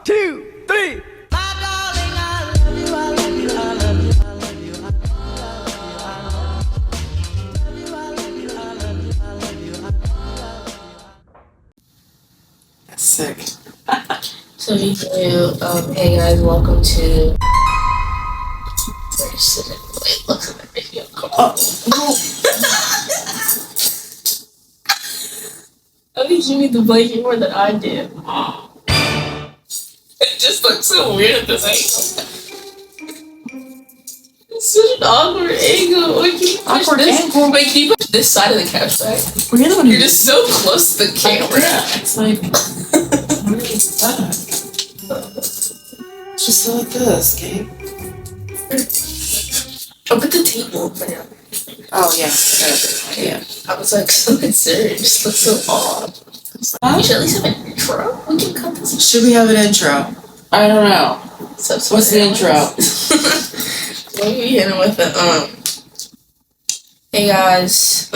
2, 3. That's sick. So we do, hey guys, welcome to... Wait, look at the video. I think you need the blanket more than I do. It just looks so weird at this angle. It's such an awkward angle. Wait, can you push this? Wait, can you push this side of the couch back? You're just so close to the camera. Yeah, it's like... what is that? It's just like this, okay? Oh, put the table over there. Oh, yeah. Yeah. I was like, so concerned. It just looks so odd. You should at least have an intro. We can cut this. Should we have an intro? I don't know. So What's the intro? Let me hit him with the, hey guys,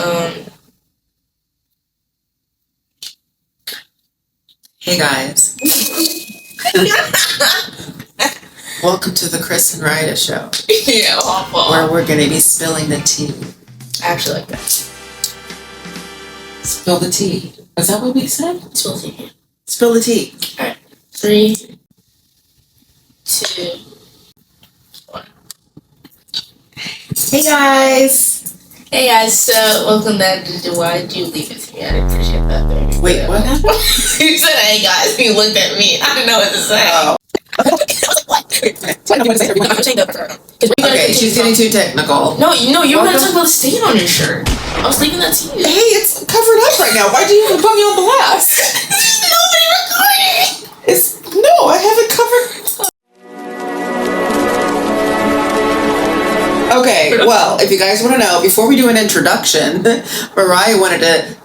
Hey guys. Welcome to the Kris and Riah show. yeah, awful. Where we're going to be spilling the tea. I actually like that. Spill the tea. Is that what we said? Spill the tea. Spill the tea. Alright. 3, 2, 1. Hey guys. Hey guys, so welcome back to Why Did You Leave It To Me? I didn't appreciate that very much. Wait, what happened? You said, hey guys, and you looked at me. I didn't know what to say. Oh. I was like, what? I'm saying that. Okay, she's getting too technical. No, you were going to talk about the stain on your shirt. I was leaving that to you. Hey, it's covered up right now. Why do you even put me on blast? There's nobody recording. No, I have it covered. Okay, well, if you guys want to know, before we do an introduction, Mariah wanted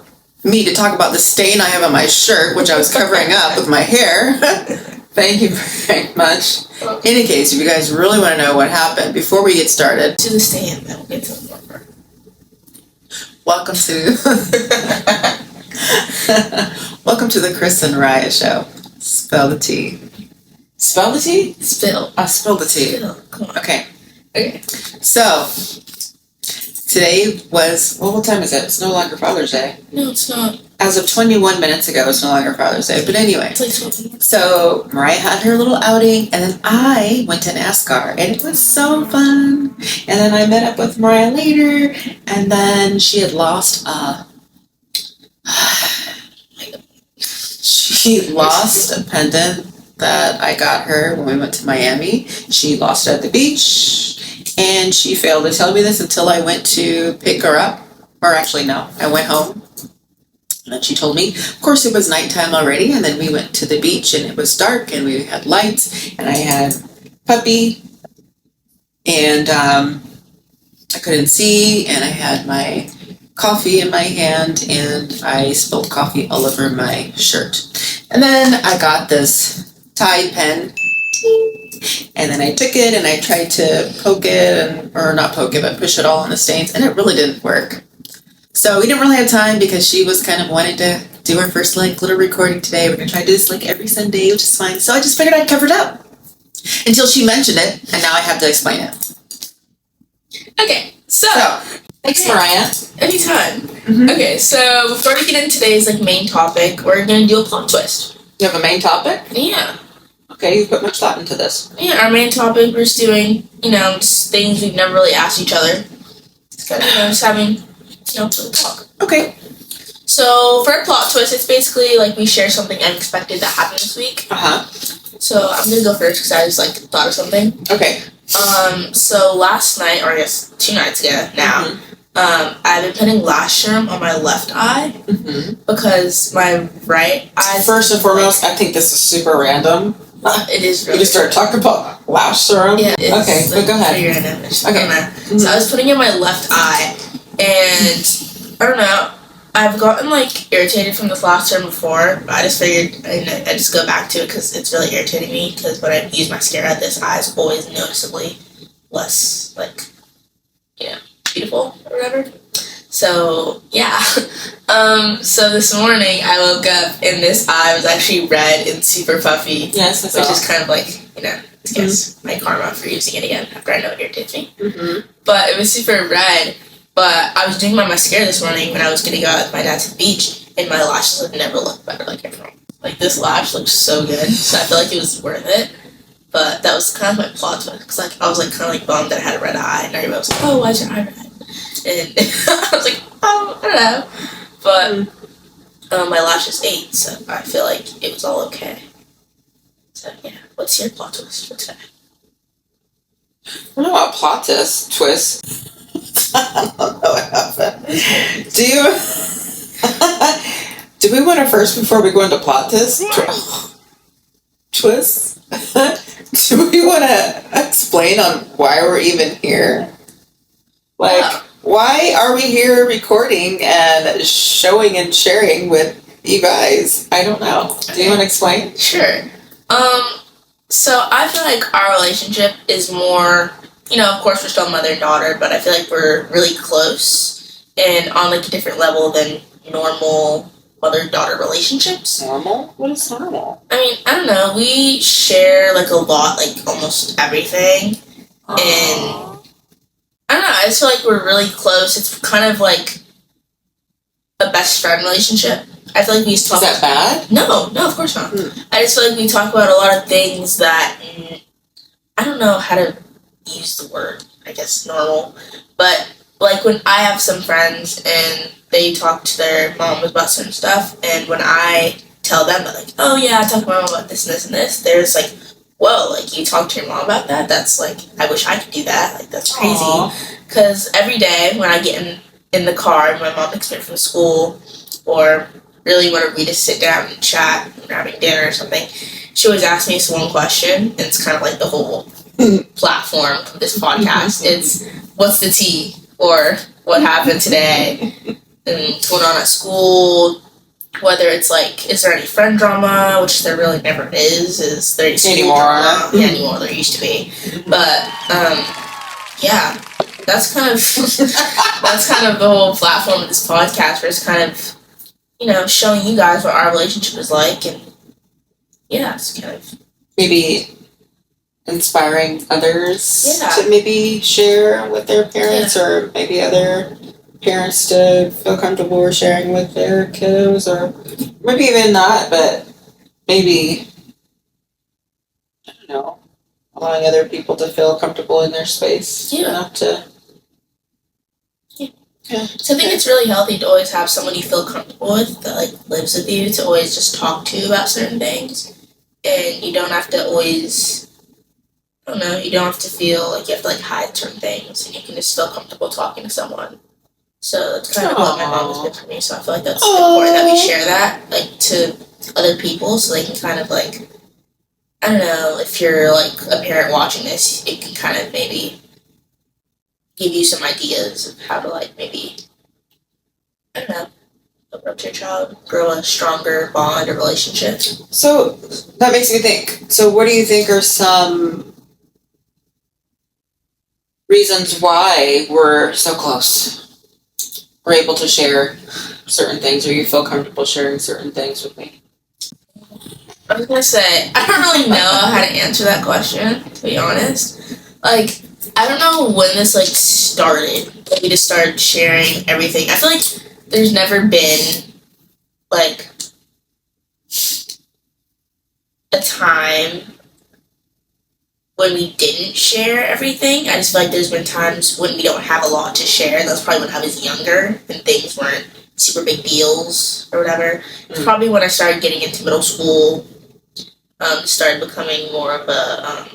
me to talk about the stain I have on my shirt, which I was covering up with my hair. Thank you very much. In any case, if you guys really want to know what happened, before we get started, To the stand, then we'll get to the number. welcome to welcome to the Kris and Riah show. Spell the tea. Spell the tea? Spill. Spill the tea. Spill. Come on. Okay. Okay. So, today was, well, what time is it? It's no longer Father's Day. No, it's not. As of 21 minutes ago, it's no longer Father's Day. But anyway, It's like something. so Mariah had her little outing, and then I went to NASCAR, and it was so fun. And then I met up with Mariah later, and then she had lost she lost a pendant that I got her when we went to Miami. She lost it at the beach, and she failed to tell me this until I went to pick her up. Or actually, no, I went home. And then she told me, of course, it was nighttime already, and then we went to the beach, and it was dark, and we had lights, and I had puppy, and I couldn't see, and I had my coffee in my hand, and I spilled coffee all over my shirt. And then I got this Tide pen, and then I took it, and I tried to poke it, or not poke it, but push it all on the stains, and it really didn't work. So we didn't really have time because she was kind of wanting to do her first little recording today. We're going to try to do this every Sunday, which is fine. So I just figured I'd cover it up until she mentioned it, and now I have to explain it. Okay, so Thanks, Mariah. anytime. Mm-hmm. Okay, so before we get into today's main topic, we're gonna do a plot twist. You have a main topic? Yeah. Okay, you put much thought into this. Yeah, our main topic, we're just doing, just things we've never really asked each other. Just kind of, just having, to talk. Okay. So, for a plot twist, it's basically we share something unexpected that happened this week. Uh-huh. So, I'm gonna go first because I just, thought of something. Okay. So last night, or I guess 2 nights ago now, I've been putting lash serum on my left eye because my right eye... First and foremost, I think this is super random. It is really... You just started talking about lash serum? Yeah, it's okay, but go ahead. Okay. So I was putting it in my left eye, and I don't know, I've gotten irritated from this lash serum before, but I just figured I just go back to it because it's really irritating me, because when I use mascara, this eye is always noticeably less, beautiful or whatever. So yeah. So this morning I woke up and this eye was actually red and super puffy. Yes, which is kind of like, I guess my karma for using it again after I know it irritates me. Mm-hmm. But it was super red. But I was doing my mascara this morning when I was getting out with my dad to the beach, and my lashes have never looked better like everyone. Like, this lash looks so good, so I feel like it was worth it. But that was kind of my plot twist, because like, I was like kind of like bummed that I had a red eye, and everybody was like, oh, why is your eye red? And I was like, oh, I don't know. But my lashes ate, so I feel like it was all okay. So yeah, what's your plot twist for today? I don't know about plot twist. I don't know what happened. Do we want to first, before we go into plot twist? Do we want to explain on why we're even here? Like, why are we here recording and showing and sharing with you guys? I don't know. Do you want to explain? Sure. So I feel like our relationship is more, of course we're still mother and daughter, but I feel like we're really close and on like a different level than normal mother-daughter relationships. Normal? What is normal? I mean, I don't know. We share like a lot, like almost everything. Aww. And I don't know. I just feel like we're really close. It's kind of like a best friend relationship. I feel like we used to talk. Is that bad? No, of course not. I just feel like we talk about a lot of things that I don't know how to use the word. I guess normal, but like when I have some friends and they talk to their mom about certain stuff, and when I tell them that, like, oh yeah, I talked to my mom about this and this and this, there's like, whoa, like you talked to your mom about that? That's like, I wish I could do that. Like, that's crazy. Because every day when I get in the car and my mom picks me up from school, or really whenever we just sit down and chat and having dinner or something, she always asks me this one question, and it's kind of like the whole platform of this podcast. It's, what's the tea? Or what happened today? And what's going on at school? Whether it's like, is there any friend drama, which there really never is. Is there any school drama? Yeah, anymore. There used to be. But, yeah, that's kind of the whole platform of this podcast, where it's kind of, showing you guys what our relationship is like, and yeah, it's kind of maybe inspiring others to maybe share with their parents, or maybe other parents to feel comfortable sharing with their kiddos, or maybe even not, but maybe, I don't know, allowing other people to feel comfortable in their space enough to. Yeah. So I think it's really healthy to always have someone you feel comfortable with that like lives with you, to always just talk to about certain things, and you don't have to always, I don't know, you don't have to feel like you have to like hide certain things, and you can just feel comfortable talking to someone. So that's kind of what my mom has been for me. So I feel like that's important that we share that like to other people, so they can kind of like, I don't know, if you're like a parent watching this, it can kind of maybe give you some ideas of how to like maybe, I don't know, approach your child, grow a stronger bond or relationship. So that makes me think. So what do you think are some reasons why we're so close? We're able to share certain things, or you feel comfortable sharing certain things with me? I was gonna say, I don't really know how to answer that question, to be honest. Like, I don't know when this like started. Like, we just started sharing everything. I feel like there's never been like a time when we didn't share everything. I just feel like there's been times when we don't have a lot to share. That's probably when I was younger and things weren't super big deals or whatever. It's probably when I started getting into middle school, started becoming more of a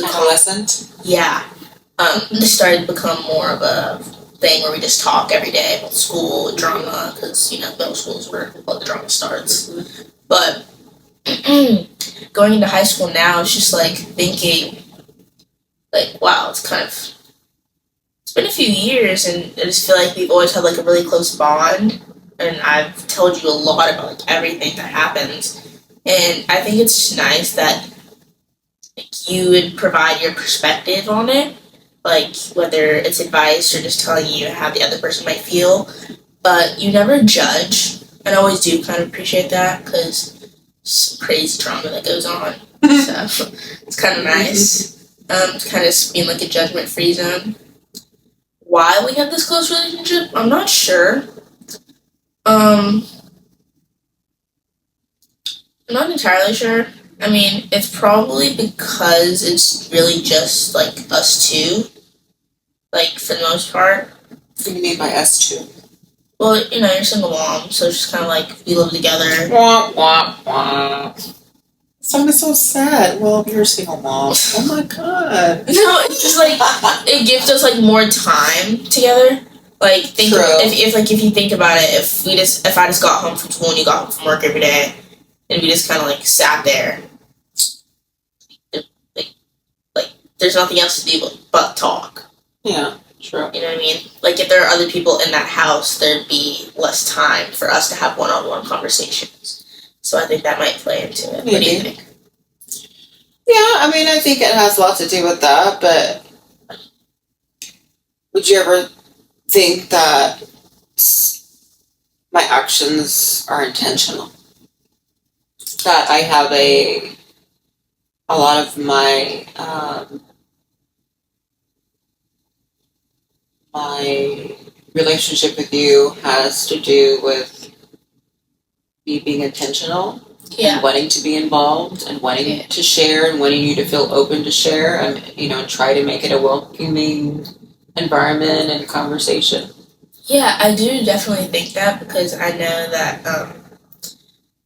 adolescent? Yeah. This started to become more of a thing where we just talk every day about school and drama, because, middle school is where all the drama starts. But going into high school now, it's just like thinking, like, wow, it's been a few years, and I just feel like we've always had like a really close bond, and I've told you a lot about like everything that happens, and I think it's just nice that like, you would provide your perspective on it, like whether it's advice or just telling you how the other person might feel, but you never judge. And I always do kind of appreciate that because some crazy trauma that goes on. So it's kind of nice. To kind of being like a judgment-free zone. Why we have this close relationship, I'm not sure. I'm not entirely sure. I mean, it's probably because it's really just like us two, like for the most part. What do you mean by us two? Well, you're single mom, so it's just kind of like we live together. Wah, wah, wah. Song is so sad. Well, you're a single mom. Oh my god. No, it's just like it gives us like more time together. Like think if you think about it, if I just got home from school and you got home from work every day, and we just kind of like sat there, like there's nothing else to do but talk. Yeah, true. You know what I mean? Like if there are other people in that house, there'd be less time for us to have one-on-one conversations. So I think that might play into it. Maybe. What do you think? Yeah, I mean, I think it has a lot to do with that, but would you ever think that my actions are intentional? That I have a lot of my my relationship with you has to do with me being intentional and wanting to be involved and wanting to share and wanting you to feel open to share and try to make it a welcoming environment and conversation. Yeah, I do definitely think that because I know that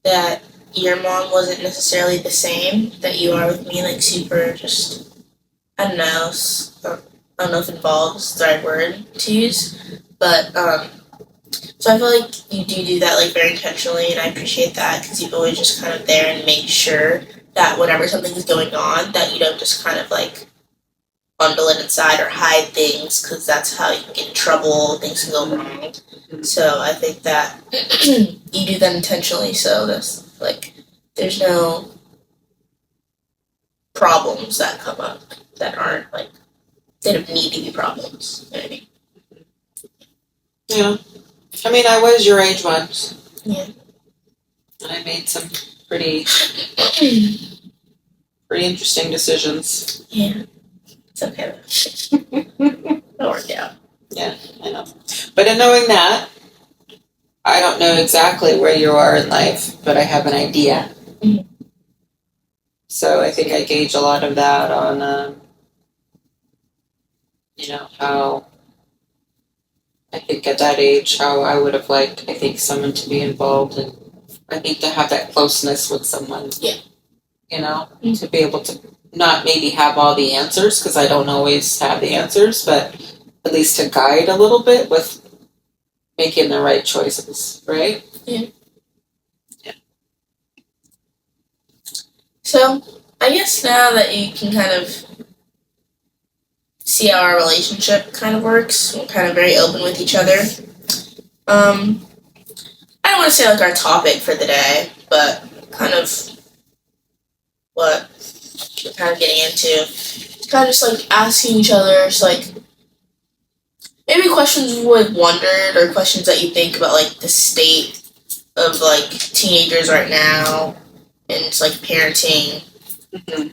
that your mom wasn't necessarily the same that you are with me, like super just I don't know if involved is the right word to use, but so I feel like you do that like very intentionally, and I appreciate that because you've always just kind of there and make sure that whenever something is going on, that you don't just kind of like bundle it inside or hide things because that's how you can get in trouble, things can go wrong. So I think that you do that intentionally, so that's like there's no problems that come up that aren't like they don't need to be problems. You know what I mean? Yeah. I mean, I was your age once. Yeah. And I made some pretty interesting decisions. Yeah. It's okay. It'll work out. Yeah, I know. But in knowing that, I don't know exactly where you are in life, but I have an idea. Mm-hmm. So I think I gauge a lot of that on, how I think at that age, how I would have liked, I think, someone to be involved and I think to have that closeness with someone. Yeah. To be able to not maybe have all the answers, because I don't always have the answers, but at least to guide a little bit with making the right choices, right? Yeah. So, I guess now that you can kind of see how our relationship kind of works, we're kind of very open with each other. I don't want to say like our topic for the day, but kind of what we're kind of getting into. It's kind of just like asking each other, just like maybe questions you would wondered or questions that you think about like the state of like teenagers right now and it's like parenting,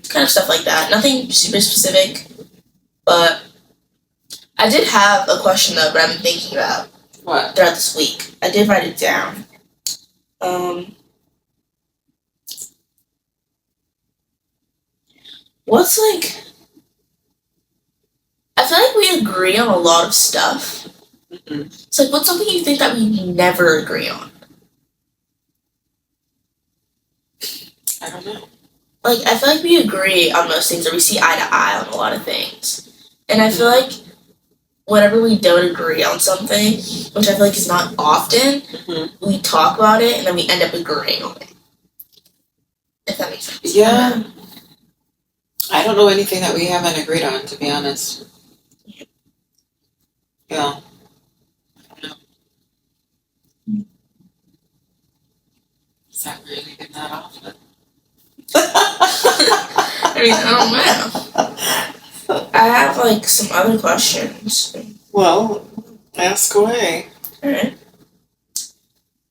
kind of stuff like that. Nothing super specific, but I did have a question though that I've been thinking about throughout this week. I did write it down. What's like? I feel like we agree on a lot of stuff. It's like, what's something you think that we never agree on? I don't know. Like, I feel like we agree on most things, or we see eye to eye on a lot of things. And I feel like whenever we don't agree on something, which I feel like is not often, we talk about it and then we end up agreeing on it. If that makes sense. Yeah. I don't know anything that we haven't agreed on, to be honest. Yeah. I don't know. Is that really been that often? I mean, I don't know. I I have like some other questions. Well, ask away. Alright.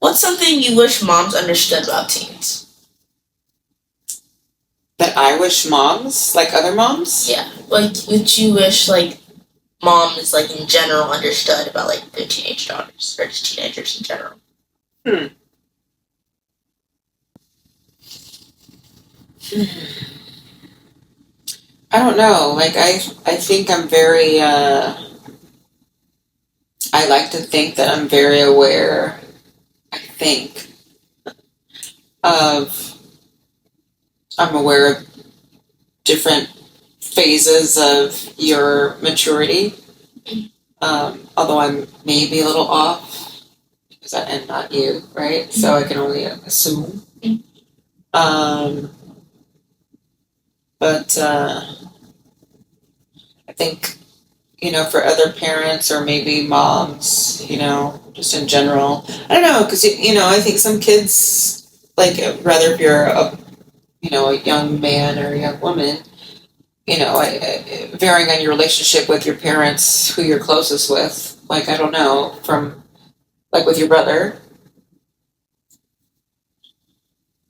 What's something you wish moms understood about teens? That I wish moms, like other moms? Yeah. Like, what you wish, like, moms, like, in general understood about, like, their teenage daughters, or just teenagers in general. I don't know. Like, I think I'm very, I like to think that I'm very aware, I think, I'm aware of different phases of your maturity. Although I'm maybe a little off, because I'm not you, right? So I can only assume. But I think, for other parents or maybe moms, just in general, I don't know, because, I think some kids, like, rather if you're a young man or a young woman, varying on your relationship with your parents, who you're closest with, like, I don't know, from, like, with your brother,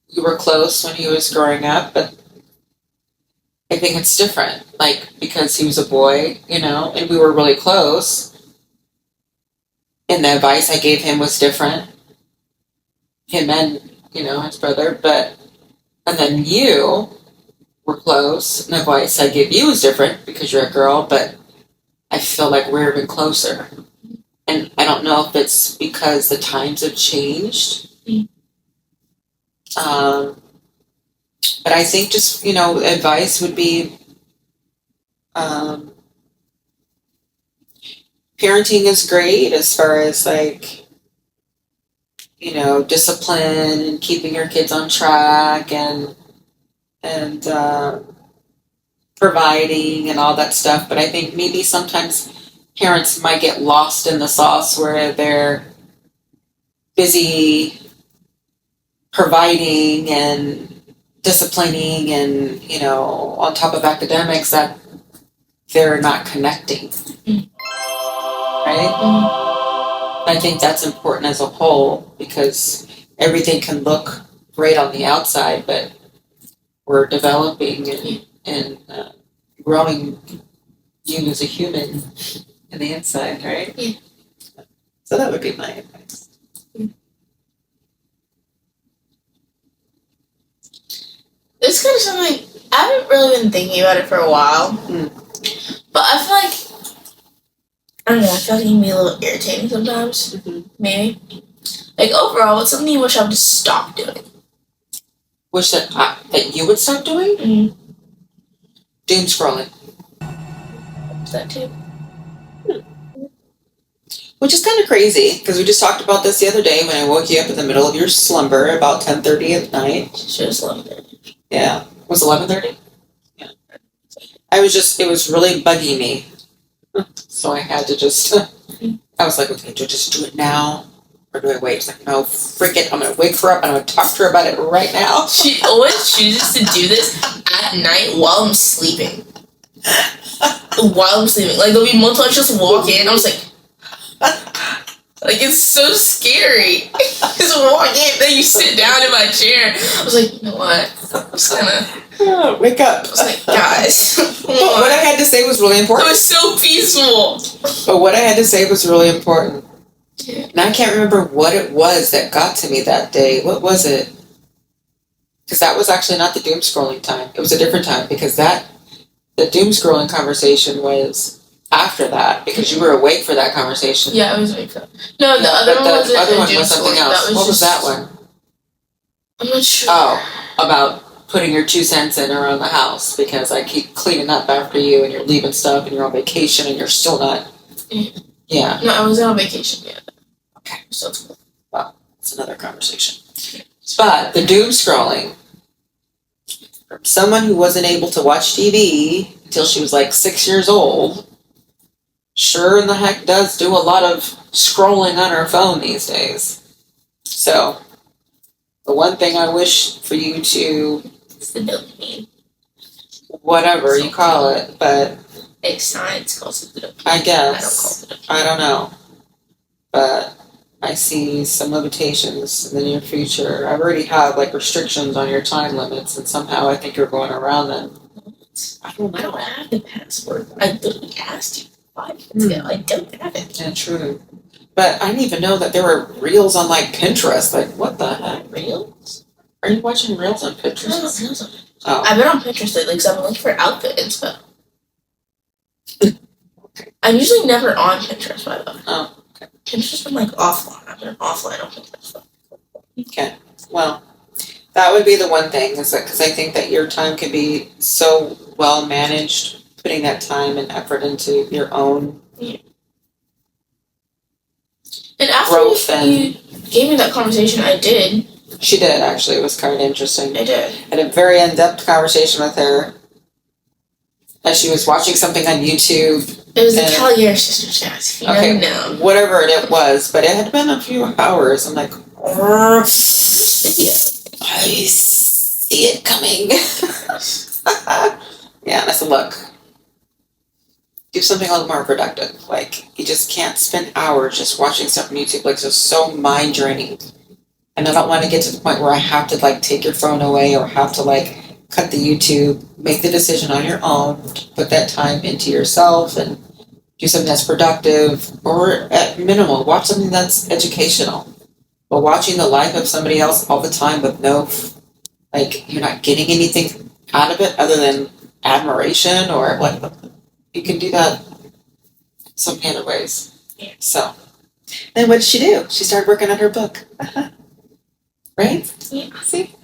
you were close when he was growing up, but I think it's different, like, because he was a boy, and we were really close, and the advice I gave him was different, him and, his brother, and then you were close, and the advice I gave you was different, because you're a girl, but I feel like we're even closer, and I don't know if it's because the times have changed, but I think just, advice would be, parenting is great as far as, like, discipline and keeping your kids on track and providing and all that stuff. But I think maybe sometimes parents might get lost in the sauce where they're busy providing and disciplining and, on top of academics, that they're not connecting. Right? I think that's important as a whole, because everything can look great on the outside, but we're developing and growing you as a human in the inside, right? Yeah. So that would be my advice. It's kind of something, I haven't really been thinking about it for a while, but I feel like, I don't know, I feel like it can be a little irritating sometimes, maybe. Like, overall, what's something you wish I would just stop doing? Wish that you would stop doing? Doom scrolling. That too. Which is kind of crazy, because we just talked about this the other day when I woke you up in the middle of your slumber about 10:30 at night. Should have 11:30. Yeah. Was it 11:30? Yeah. It was really bugging me. So I had to just, I was like, okay, do I just do it now? Or do I wait? It's like, no, frick it. I'm going to wake her up and I'm going to talk to her about it right now. She always chooses to do this at night while I'm sleeping. Like, there'll be multiple, I just walk in, I was like, it's so scary. Just walk in, then you sit down in my chair. I was like, you know what? I'm just gonna wake up. I was like, guys. What I had to say was really important. It was so peaceful. But what I had to say was really important. Yeah. And I can't remember what it was that got to me that day. What was it? Because that was actually not the doom scrolling time. It was a different time, because the doom scrolling conversation was after that, because you were awake for that conversation. Yeah, I was awake for that. No, the other one wasn't. The other one was something else. What was that one? I'm not sure. Oh, about putting your 2 cents in around the house, because I keep cleaning up after you and you're leaving stuff and you're on vacation and you're still not. Yeah. No, I wasn't on vacation yet. Okay. So it's cool. Well, it's another conversation. But the doom scrolling, from someone who wasn't able to watch TV until she was like 6 years old, sure in the heck does do a lot of scrolling on her phone these days. So, the one thing I wish for you to, It's the dopamine. whatever you call it, but Hey, science calls it the dopamine. I I don't guess. call it the dopamine. I don't know. But I see some limitations in the near future. I already have like restrictions on your time limits, and somehow I think you're going around them. I don't I don't know. have the password. I literally asked you 5 minutes ago. I don't have it. Yeah, true. But I didn't even know that there were reels on like Pinterest. Like, what the heck? Reels? Are you watching reels on I don't know Pinterest? reels on it. Oh, I've been on Pinterest lately because I'm looking for outfit inspo. I'm usually never on Pinterest, by the way. oh, Pinterest has been like offline. I've been offline on Pinterest. okay. Well, that would be the one thing, is that because I think that your time can be so well managed, putting that time and effort into your own And after growth. you gave me that conversation, I did. She did, actually. It was kind of interesting. I did. Had a very in-depth conversation with her as she was watching something on YouTube. It was the And- Calier Sisters chat. You Okay, know. whatever it was, but it had been a few hours. I'm like, Video. I see it coming. Yeah, and I said, look, do something a little more productive. Like, you just can't spend hours just watching stuff on YouTube. Like, it's so mind draining. And I don't want to get to the point where I have to, like, take your phone away or have to, like, cut the YouTube. Make the decision on your own to put that time into yourself and do something that's productive, or at minimal, watch something that's educational. But watching the life of somebody else all the time with no, like, you're not getting anything out of it other than admiration, or like, you can do that some other ways. Yeah. So, then what did she do? She started working on her book. Right? Yeah. See?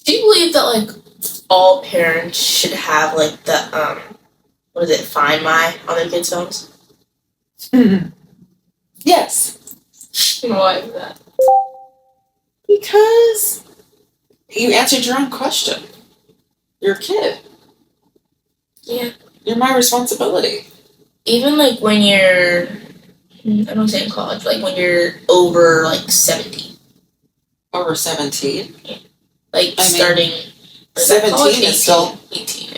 Do you believe that like all parents should have like the what is it, Find My on their kids' phones? Yes. Why is that? Because you answered your own question. You're a kid. Yeah. You're my responsibility. Even like when you're, I don't say in college, like when you're over like 17, Over 17. like I mean, starting. 17 is still 18.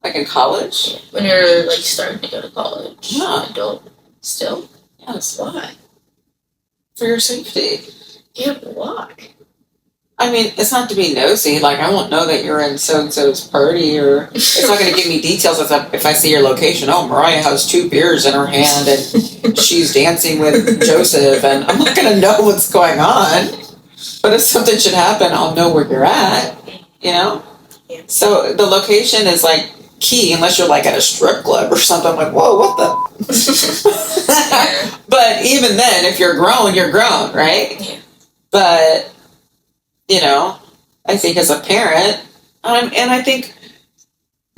like in college. Yeah. When you're like starting to go to college, Yeah. adult, still. Yes. Why? For your safety. Yeah, but why? I mean, it's not to be nosy. Like, I won't know that you're in so-and-so's party, or it's not going to give me details if I see your location. Oh, Mariah has 2 beers in her hand and she's dancing with Joseph, and I'm not going to know what's going on. But if something should happen, I'll know where you're at, you know? Yeah. So the location is like key, unless you're like at a strip club or something. I'm like, whoa, what the? Yeah. But even then, if you're grown, right? Yeah. But, you know, I think as a parent, and I think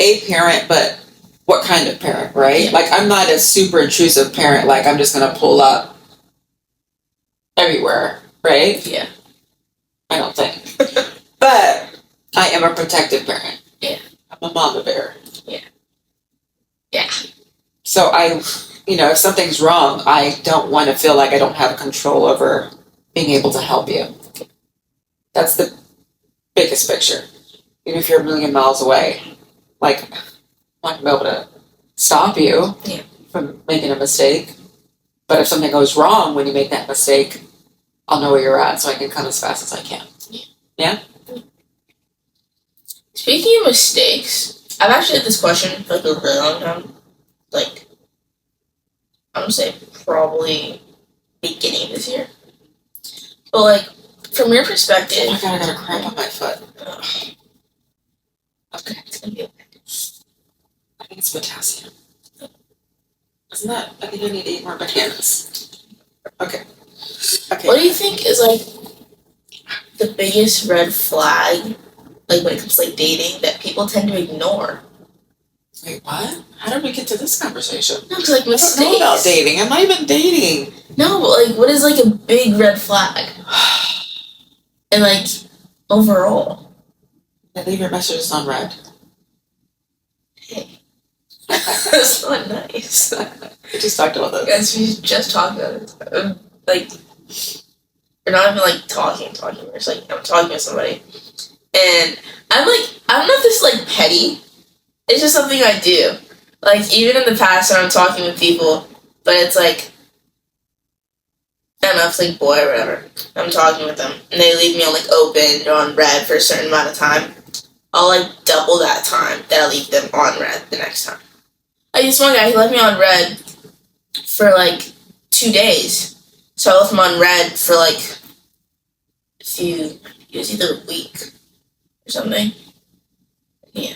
a parent, but what kind of parent, right? Yeah. Like, I'm not a super intrusive parent, like I'm just going to pull up everywhere, right? Yeah. I don't think. But I am a protective parent. Yeah. I'm a mama bear. Yeah. So if something's wrong, I don't want to feel like I don't have control over being able to help you. That's the biggest picture. Even if you're a million miles away, like, I'm not going to be able to stop you Yeah. from making a mistake. But if something goes wrong when you make that mistake, I'll know where you're at so I can come as fast as I can. Yeah? Speaking of mistakes, I've actually had this question for like a really long time. Like, I'm gonna say probably beginning of this year. But like, from your perspective, Oh my god, I got a cramp on my foot. okay, it's gonna be okay. I think it's potassium. Isn't that? I think I need to eat more bananas. Okay. What do you think is like the biggest red flag, like when it comes to like dating, that people tend to ignore? Wait, what? How did we get to this conversation? No, because like I don't mistakes. know about dating. I'm not even dating. No, but like, what is like a big red flag? And like, overall. I leave your messages on red. Hey. That's not nice. We just talked about this. Guys, we just talked about it. Like, we're not even like talking. We're just like, I'm talking to somebody. And I'm like, I don't know if this is like petty, It's just something I do. Like, even in the past when I'm talking with people, but it's like, I don't know, if it's like boy or whatever, I'm talking with them, and they leave me on like open or on red for a certain amount of time, I'll like double that time that I leave them on red the next time. Like this one guy, he left me on red for like 2 days. So I left him on red for like it was either a week or something. Yeah.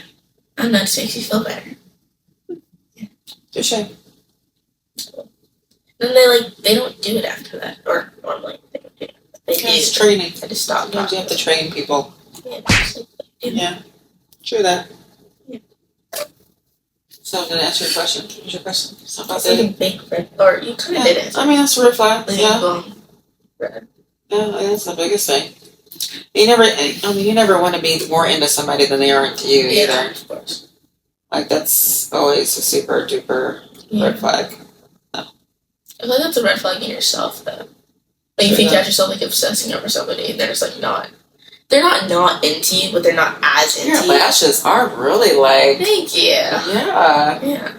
I don't know, it just makes you feel better. Touche. Then they don't do it after that. Or normally they don't do it. They do. It's training. I just stopped. Sometimes you have to train people. Yeah, just like they do. Yeah. True that. Yeah. So I'm gonna ask you a question. What's your question? Something It's about like a big red, or you kind of did it. I mean, that's a red flag. Like Yeah. boom, red. Yeah, that's the biggest thing. You never want to be more into somebody than they are into you Yeah, either. of course. Like, that's always a super duper Yeah. red flag. I feel like that's a red flag in yourself, though. Like, you think you catch yourself, like, obsessing over somebody, and they're just, like, not. They're not into you, but they're not as into Your you. lashes are really, like... Thank you. Yeah. Yeah.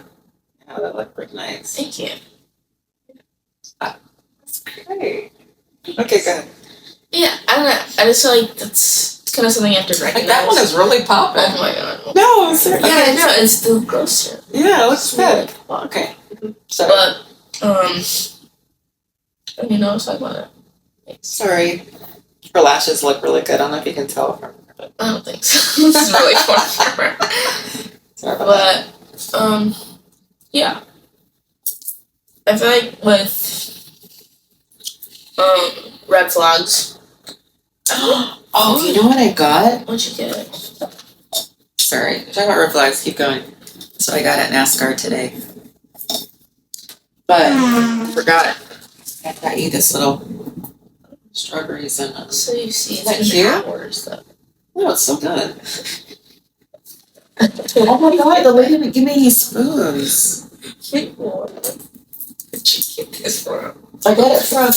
Yeah, they look pretty nice. Thank you. That's great. Okay, go ahead. Yeah, I don't know. I just feel like it's kind of something you have to recognize. Like, that one is really popping. Oh my god. No, seriously. Yeah, I know. It's the gross too. Yeah, it looks Really good. pop. Okay. Sorry. But, I mean, I was talking about it. Sorry. Her lashes look really good. I don't know if you can tell from her. I don't think so. This is really far. Sorry about But, yeah. I feel like with, red flags. Oh, you know what I got? What'd you get? Sorry. Talking about red flags. Keep going. So I got at NASCAR today. But I forgot. I got you this little strawberries and So you see, Is that it's cute? been hours, though. oh, it's so good. Oh my god, the lady didn't give me any spoons. Wait, what? Did you get this for? I got it from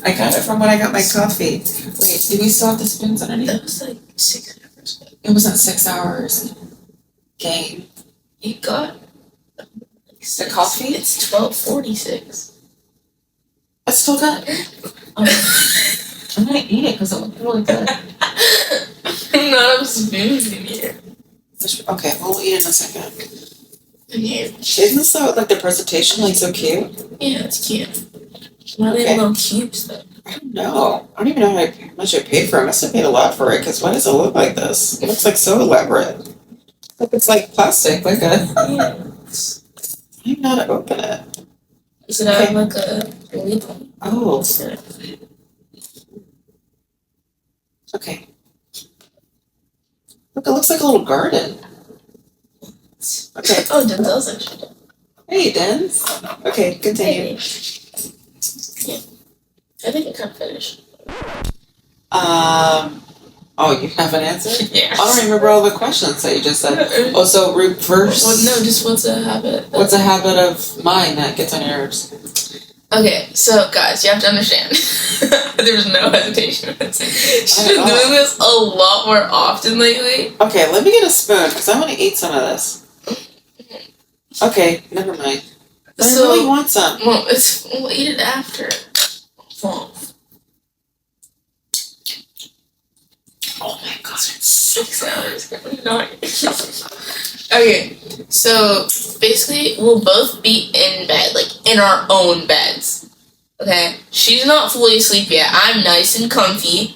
I got it from when I got my coffee. Wait, do we still have the spoons underneath? That was like 6 hours ago. It wasn't 6 hours. Game. You got The coffee? It's 12:46. It's still good. I'm gonna eat it because it looks really good. I'm not of spoons in here. Okay, we'll eat it in a second. Okay. Isn't this so, like the presentation like so cute? Yeah, it's cute. Why are they Okay. little cubes though? I don't know. I don't even know how much I paid for it. I must have paid a lot for it because why does it look like this? It looks like so elaborate. Like it's like plastic, like a. Yeah. I don't know how to open it. Is it have like a lid? Oh, So, okay. Look, it looks like a little garden. Okay. oh, Denzel's actually. Hey, Dens. Okay, continue. Hey. Yeah. I think it kind of finished. Oh, you have an answer? Yeah. I don't remember all the questions that you just said. Oh, so reverse. Well, no, just what's a habit? What's a habit of mine that gets on your nerves? Okay, so guys, you have to understand. There's no hesitation. She's been doing this a lot more often lately. Okay, let me get a spoon because I want to eat some of this. Okay, never mind. But I really want some. Well, we'll eat it after. Well, oh my god, it's 6 hours. Okay, so basically, we'll both be in bed, like in our own beds. Okay, she's not fully asleep yet. I'm nice and comfy.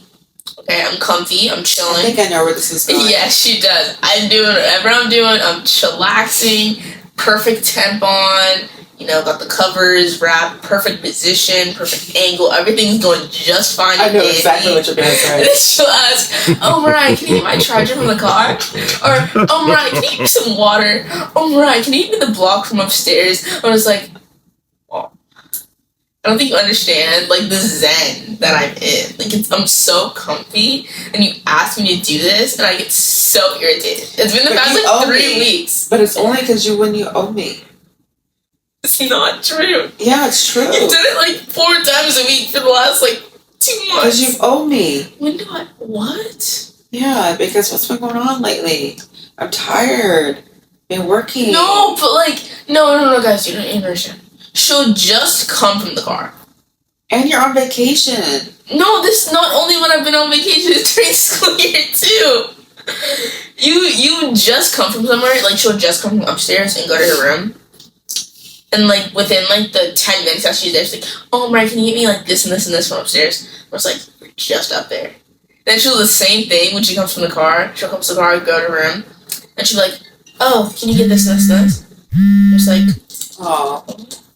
Okay, I'm comfy. I'm I chilling. think I know where this is going. Yes, she does. I'm doing whatever I'm doing. I'm chillaxing. Perfect temp on. You know, got the covers wrapped, perfect position, perfect angle. Everything's going just fine. I know exactly what you're going to say. And then she'll ask, "Oh, Mariah, can you get my charger from the car?" Or, "Oh, Mariah, can you get me some water?" "Oh, Mariah, can you get me the block from upstairs?" I was like, oh. I don't think you understand, like, the zen that I'm in. Like, I'm so comfy, and you ask me to do this, and I get so irritated. It's been the But past, you like, owe 3 me. weeks. But it's only because when you owe me. It's not true. Yeah, it's true. You've done it, like, 4 times a week for the last, like, 2 months. Because you owe me. When do I... What? Yeah, because what's been going on lately? I'm tired. Been working. No, but like, no, guys, you don't understand. She'll just come from the car. And you're on vacation. No, this is not only when I've been on vacation, it's during school year too. You just come from somewhere, like she'll just come from upstairs and go to her room. And like within like the 10 minutes that she's there, she's like, oh Mariah, can you get me like this and this and this from upstairs? I was like, we're just up there. Then she'll do the same thing when she comes from the car. She'll come to the car, go to her room, and she'll be like, oh, can you get this and this and this? Just like, Oh,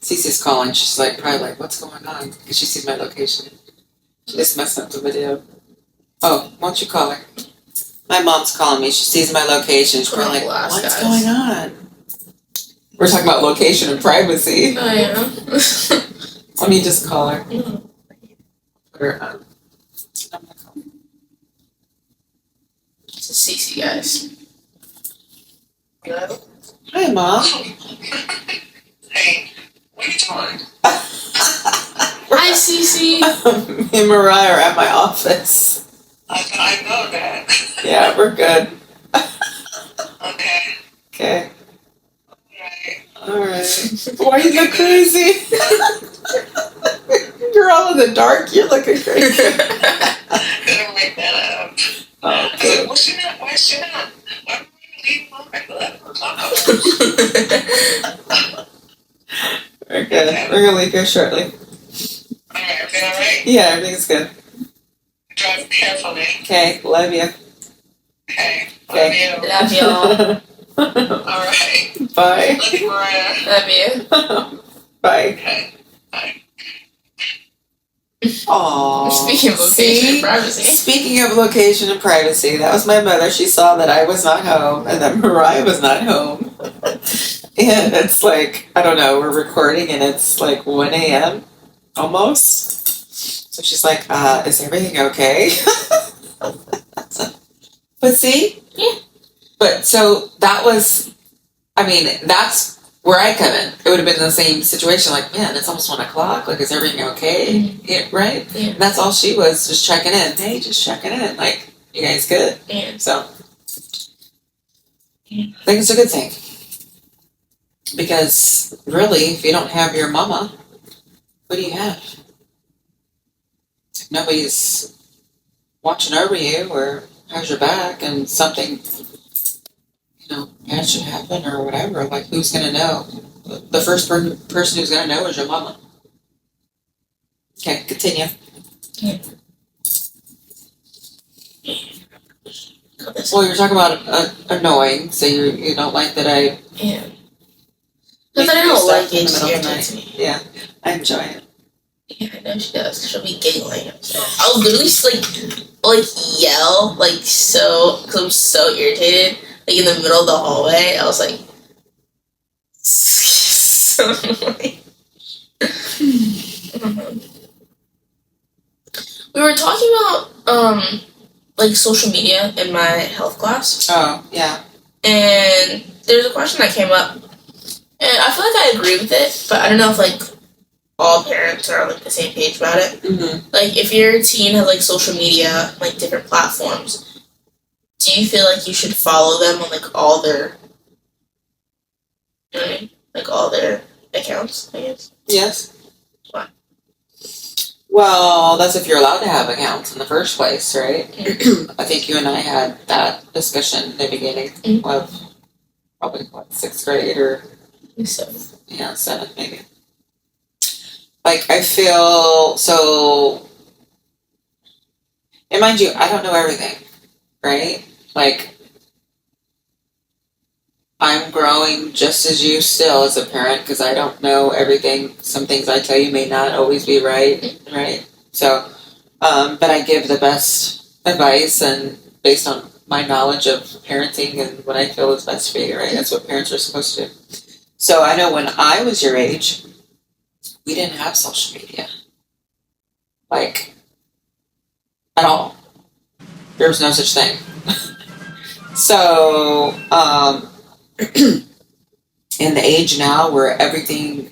Cece's calling. She's like, probably like, what's going on? Because she sees my location. She just messed up the video. Oh, why don't you call her? My mom's calling me. She sees my location. She's probably like, what's going on? We're talking about location and privacy. oh yeah. Let me just call her. Put her on. This is Cece, guys. Hello? Hi, Mom. Hey, what are you doing? Hi, Cece. Me and Mariah are at my office. I know that. Yeah, we're good. Okay. Okay. Right. Alright. Why you look crazy? You're all in the dark. You're looking crazy. Gonna make that up. I was Okay. like, what's she not? Why is she not? Why are we leaving mom back left? We're good. We're gonna leave here shortly. Alright, everything alright? Yeah, everything's good. Drive carefully. Okay, love you. Okay. Okay. Love you. Love y'all. Alright. Bye. Love you, Mariah. Love you. Bye. Okay. Bye. Aww. Speaking of location and privacy. Speaking of location and privacy, that was my mother. She saw that I was not home and that Mariah was not home. And it's like, I don't know, we're recording and it's like 1 a.m. almost. So she's like, is everything okay? But see? Yeah. But so that was, I mean, that's where I come in. It would have been the same situation, like, man, it's almost 1 o'clock. Like, is everything okay? Yeah, right? Yeah. And that's all she was, just checking in. Hey, just checking in. Like, you guys good? Yeah. So, I think it's a good thing. Because, really, if you don't have your mama, what do you have? If nobody's watching over you or has your back and something, bad should happen or whatever, like, who's going to know? The first person who's going to know is your mama. Okay, continue. Yeah. Well, you're talking about annoying, so you don't like that I... Yeah. Because I don't like it. in the middle of the Irritates me. Yeah, I enjoy it. Yeah, I know she does. She'll be giggling. I'll literally just like yell, like so, because I'm so irritated. Like in the middle of the hallway, I was like, so annoying. We were talking about like social media in my health class. Oh, yeah. And there's a question that came up, and I feel like I agree with it, but I don't know if like all parents are on like the same page about it. Mm-hmm. Like if your teen has like social media, like different platforms, do you feel like you should follow them on like all their, like all their accounts? I guess. Yes. Why? Well, that's if you're allowed to have accounts in the first place, right? Mm-hmm. I think you and I had that discussion in the beginning of probably, 6th grade or... So. Yeah, 7th maybe. Like, I feel so... And mind you, I don't know everything, right? Like, I'm growing just as you still as a parent because I don't know everything. Some things I tell you may not always be right? So, but I give the best advice and based on my knowledge of parenting and what I feel is best for you, right? That's what parents are supposed to do. So I know when I was your age, we didn't have social media. Like, at all. There was no such thing. So, in the age now where everything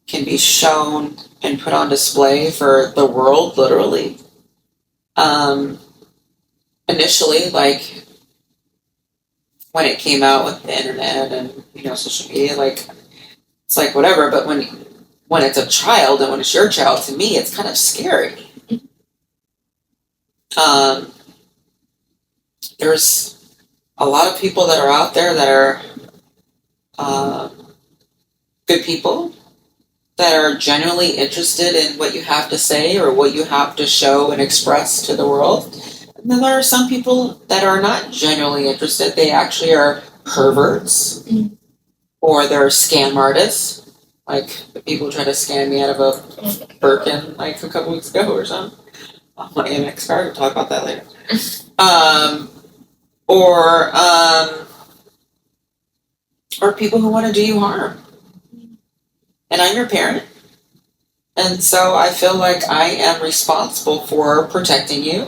can be shown and put on display for the world, literally, initially, like when it came out with the internet and social media, like it's like whatever. But when it's a child and when it's your child, to me, it's kind of scary. Um, there's a lot of people that are out there that are good people that are genuinely interested in what you have to say or what you have to show and express to the world. And then there are some people that are not genuinely interested. They actually are perverts or they're scam artists. Like the people who tried to scam me out of a Birkin like a couple weeks ago or something. On my Amex card, we'll talk about that later. Or people who want to do you harm. And I'm your parent. And so I feel like I am responsible for protecting you.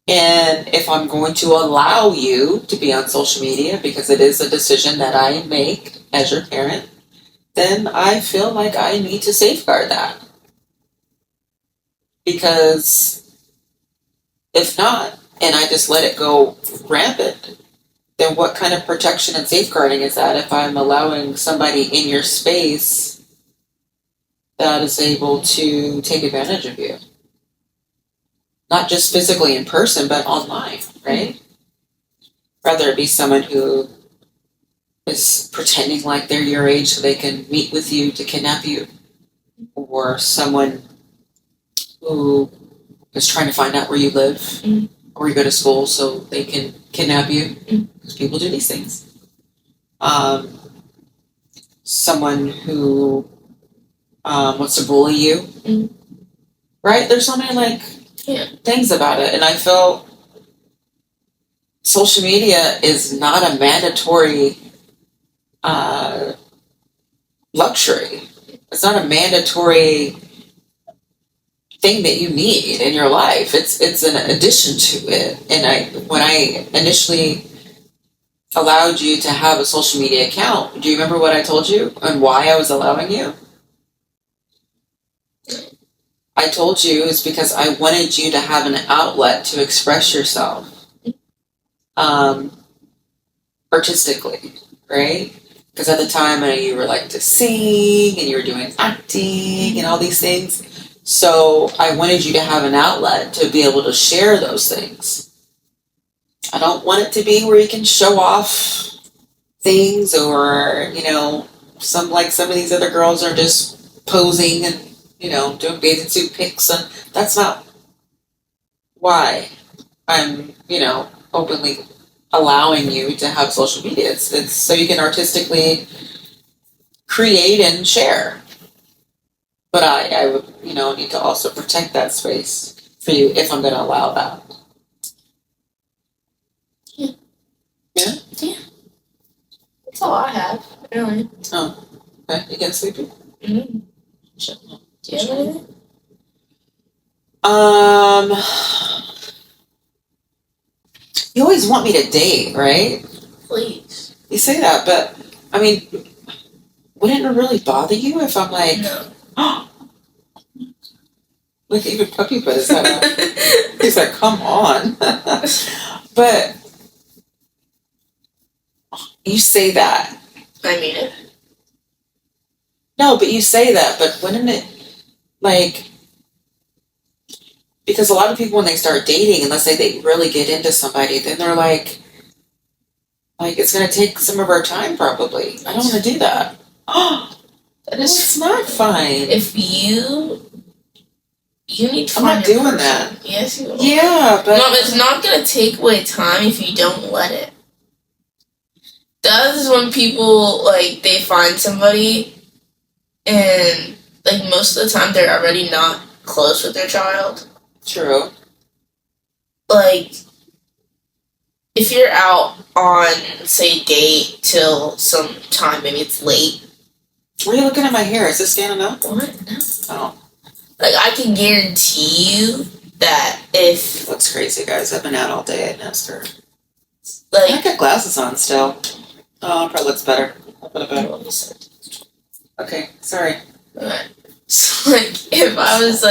And if I'm going to allow you to be on social media, because it is a decision that I make as your parent, then I feel like I need to safeguard that. Because if not, and I just let it go rampant, then what kind of protection and safeguarding is that if I'm allowing somebody in your space that is able to take advantage of you? Not just physically in person, but online, right? Rather it be someone who is pretending like they're your age so they can meet with you to kidnap you, or someone who is trying to find out where you live or where you go to school so they can kidnap you, because people do these things. Someone who wants to bully you, right? There's so many things about it, and I feel social media is not a mandatory luxury. It's not a mandatory thing that you need in your life. It's an addition to it. And when I initially allowed you to have a social media account, do you remember what I told you and why I was allowing you? I told you it's because I wanted you to have an outlet to express yourself artistically, right? Because at the time you were like to sing and you were doing acting and all these things. So I wanted you to have an outlet to be able to share those things. I don't want it to be where you can show off things or, some of these other girls are just posing and, doing bathing suit pics, and that's not why I'm, openly allowing you to have social media. It's so you can artistically create and share. But I would, need to also protect that space for you if I'm going to allow that. Yeah. Yeah? Yeah. That's all I have, really. Oh, okay. You getting sleepy? Mm-hmm. Do you have anything? You always want me to date, right? Please. You say that, but, I mean, wouldn't it really bother you if I'm like, No. oh, look, even Puppy put his head up. He's like, come on. But you say that. I mean it. No, but you say that, but wouldn't it, because a lot of people when they start dating, and let's say they really get into somebody, then they're like it's going to take some of our time probably. I don't want to do that. Oh, that is it's not fine. If you need to I'm find not your doing person. that. Yes, you will. Yeah, but No, it's not going to take away time if you don't let it. That is when people, they find somebody and, most of the time they're already not close with their child. True. If you're out on, say, date till some time, maybe it's late. Why are you looking at my hair? Is this standing up? What? No. Oh. I can guarantee you that if... It looks crazy, guys. I've been out all day at Nestor. Like, I got glasses on still. Oh, it probably looks better. I'll put it back. Okay, sorry. Alright. So, if I was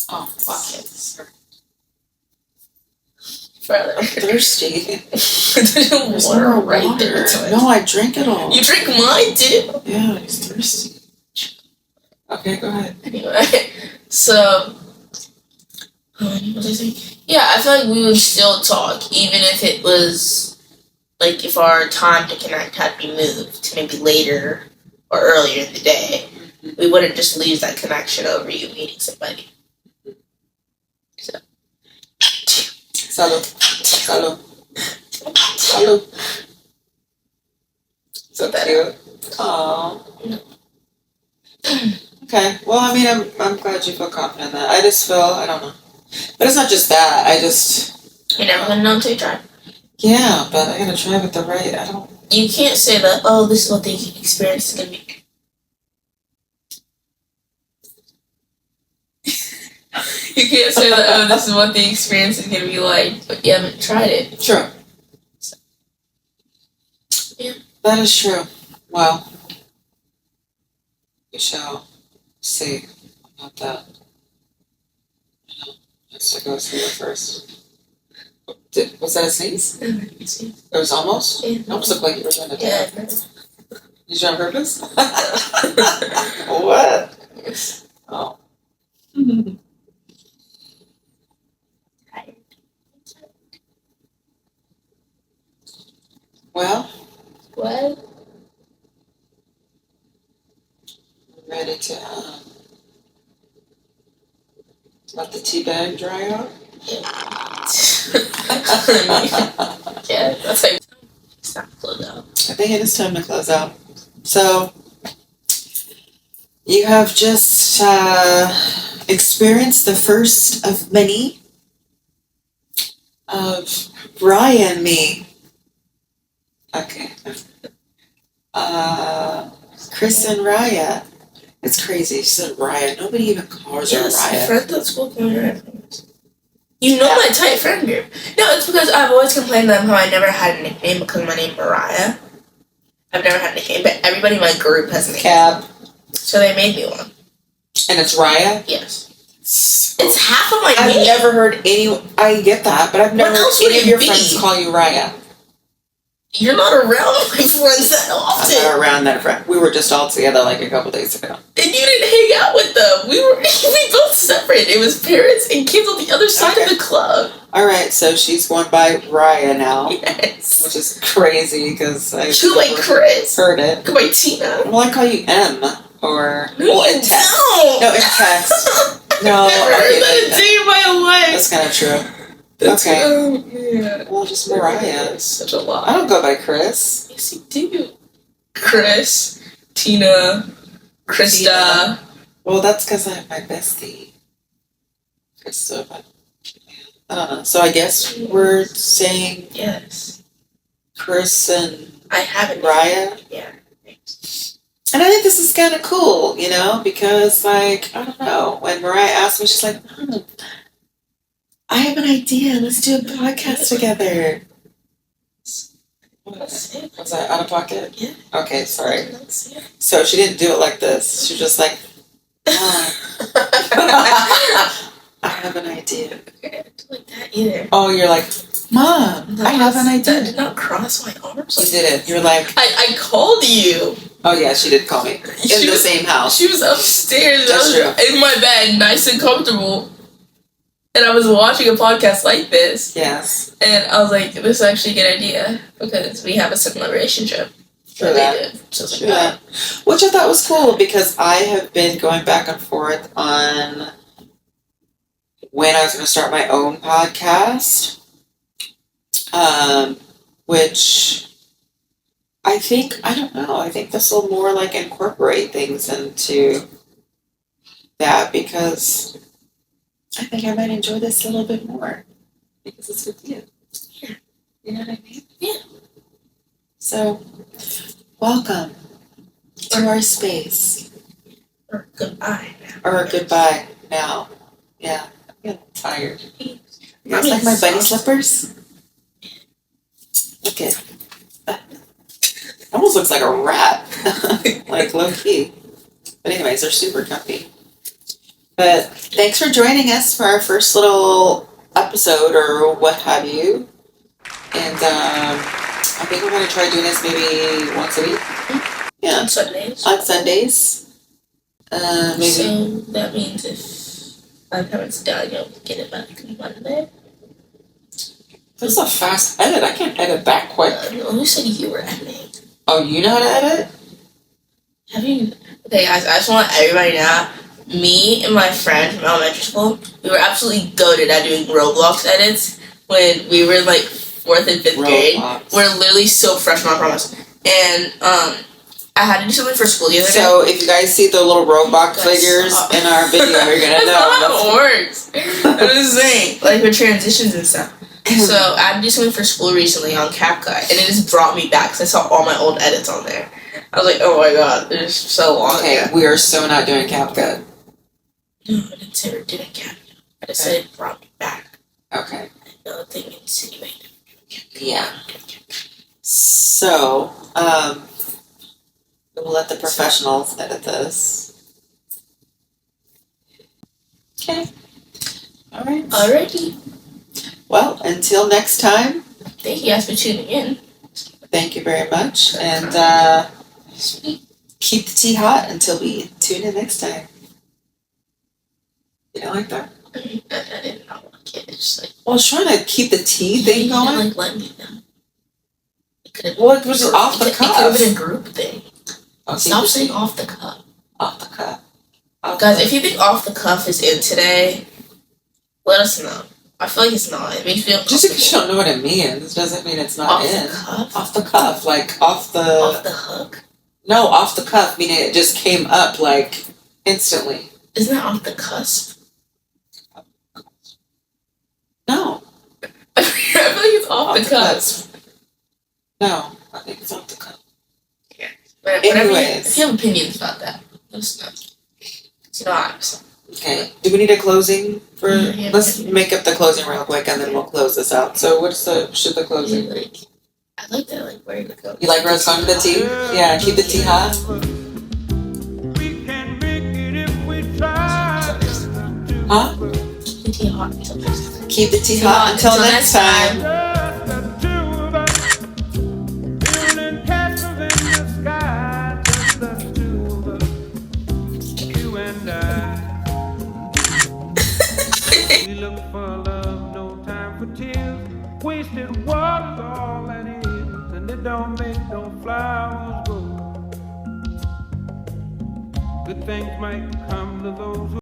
Oh, fuck it. Further. I'm thirsty. There's There's water more right water. there. No, I drank it all. You drink mine too. Yeah, he's thirsty. Okay, go ahead. Anyway, so what was I saying? Yeah, I feel like we would still talk even if it was like if our time to connect had been moved to maybe later or earlier in the day. We wouldn't just lose that connection over you meeting somebody. So. Salud. Salud. Salud. So cute. Aww. Okay. Well, I mean, I'm glad you feel confident in that. I just feel, I don't know. But it's not just that. I just... You're never gonna know until you try. Yeah, but I gotta try with the right, I don't... You can't say that, oh, this is what the experience is gonna be. You can't say that, oh, this is what the experience is gonna be like, but you haven't tried it. True. So, yeah. That is true. Well, we shall see about that. Let's go through it first. Was that a sneeze? It was almost? Yeah. It almost looked like you were trying to do Yeah. it. Did you on purpose? What? Oh. Well, What? I'm ready to let the tea bag dry out. Yeah, that's how it's not closed out. I think it is time to close out. So, you have just experienced the first of many of Riah and me. Okay. Kris and Riah. It's crazy. She said Riah. Nobody even calls her Yes, Riah. friends at school call me Riah. You know my tight friend group. No, it's because I've always complained to them how I never had a nickname because my name's Mariah. I've never had a nickname, but everybody in my group has a nickname. Cab. So they made me one. And it's Riah? Yes. It's half of my I've name. never heard any... I get that, but I've never What heard else would any of it your be? friends call you Riah. You're not around my friends that I'm often. not around that friend. We were just all together like a couple days ago. And you didn't hang out with them. We both separate. It was parents and kids on the other side of the club. All right, so she's going by Riah now, Yes. which is crazy because I You like Kris. heard it. Go by Tina. Well, I call you M or No, well, you in text. don't. No, in text. No, Never okay, heard that a day in my life. that's kind of true. That's, Okay. Yeah. Well, just Mariah. That's such a lot. I don't go by Kris. Yes, you do. Kris, Tina, Krista. Well, that's because I have my bestie, Krista. But I don't know. So I guess we're saying Yes. Kris and I haven't. Riah. Yeah. And I think this is kind of cool, you know, because, like, I don't know, when Mariah asked me, she's like, I have an idea. Let's do a podcast together. That's it. Was that out of pocket? Yeah. Okay, sorry. That's it. So she didn't do it like this. She was just like, Mom, I have an idea. I didn't do like that either. Oh, you're like, Mom, I have an That idea. did not cross my arms. You did it. You're like, I called you. oh yeah, she did call me. In She the was- same house. She was upstairs. That's I was in my bed, nice and comfortable. And I was watching a podcast like this. Yes. And I was like, this is actually a good idea. Because we have a similar relationship. True They that. did. So I was True like, that. Which I thought was cool because I have been going back and forth on when I was going to start my own podcast. Which I think, I don't know, I think this will more like incorporate things into that because I think I might enjoy this a little bit more because it's with you. Yeah. You know what I mean? Yeah. So, welcome to our space. or goodbye. Or goodbye now. Yeah, I'm getting tired. You guys I mean, like my bunny soft. slippers? Look at it. Almost looks like a rat. Like low key. But anyways, they're super comfy. But thanks for joining us for our first little episode or what have you. And I think we're going to try doing this maybe once a week. Yeah, On Sundays. on Sundays. Maybe. So that means if my parents die, you'll get it back on Monday. This is a fast edit. I can't edit that quick. Who said you were editing? Oh, you know how to edit? Have you? Okay, guys, I just want everybody to know. Me and my friend from elementary school, we were absolutely goated at doing Roblox edits when we were like 4th and 5th grade. We're literally so freshmen, I promise. And I had to do something for school the other day. So if you guys see the little Roblox figures in our video, you're gonna know. That's not how it works. I'm just saying, like with transitions and stuff. So I had to do something for school recently on CapCut, and it just brought me back because I saw all my old edits on there. I was like, oh my god, it is so long. Okay, we are so not doing CapCut. No, I didn't say we're doing CapCut. I just said it brought me back. Okay. Another thing insinuated. Yeah. So, we'll let the professionals edit this. Okay. All right. Alrighty. Well, until next time, Thank you guys for tuning in. thank you very much, and keep the tea hot until we tune in next time. You don't like that? I didn't know like it. It's just like Well, I was trying to keep the tea thing you going. didn't, like let me know. It could have Well, it was just off the It could have cuff. been a group thing. Okay, Stop saying off the cuff. off the cuff. Guys, if you think off the cuff is in today, let us know. I feel like it's not. It makes me uncomfortable. Just because you don't know what it means doesn't mean it's not off in. the cuff? Off the cuff, like off the. Off the hook? No, off the cuff, meaning it just came up like instantly. Isn't that off the cusp? No. I feel like it's off the cusp. No, I think it's off the cuff. But whatever Anyways. if you have opinions about that, let us know. It's not. Okay. Do we need a closing for? Yeah. Let's make up the closing real quick, and then we'll close this out. So, what's the closing? I like that, like where to go. You like where it's going to the tea? Yeah, keep the tea hot. We can make it if we try. Huh? Keep the tea hot until next time. Keep the tea hot until next time. Just the two of us, building castles in the sky. Just the two of us, you and I. We look for love, no time for tears. Wasted water's all that is, and it don't make no flowers grow. Good things might come to those who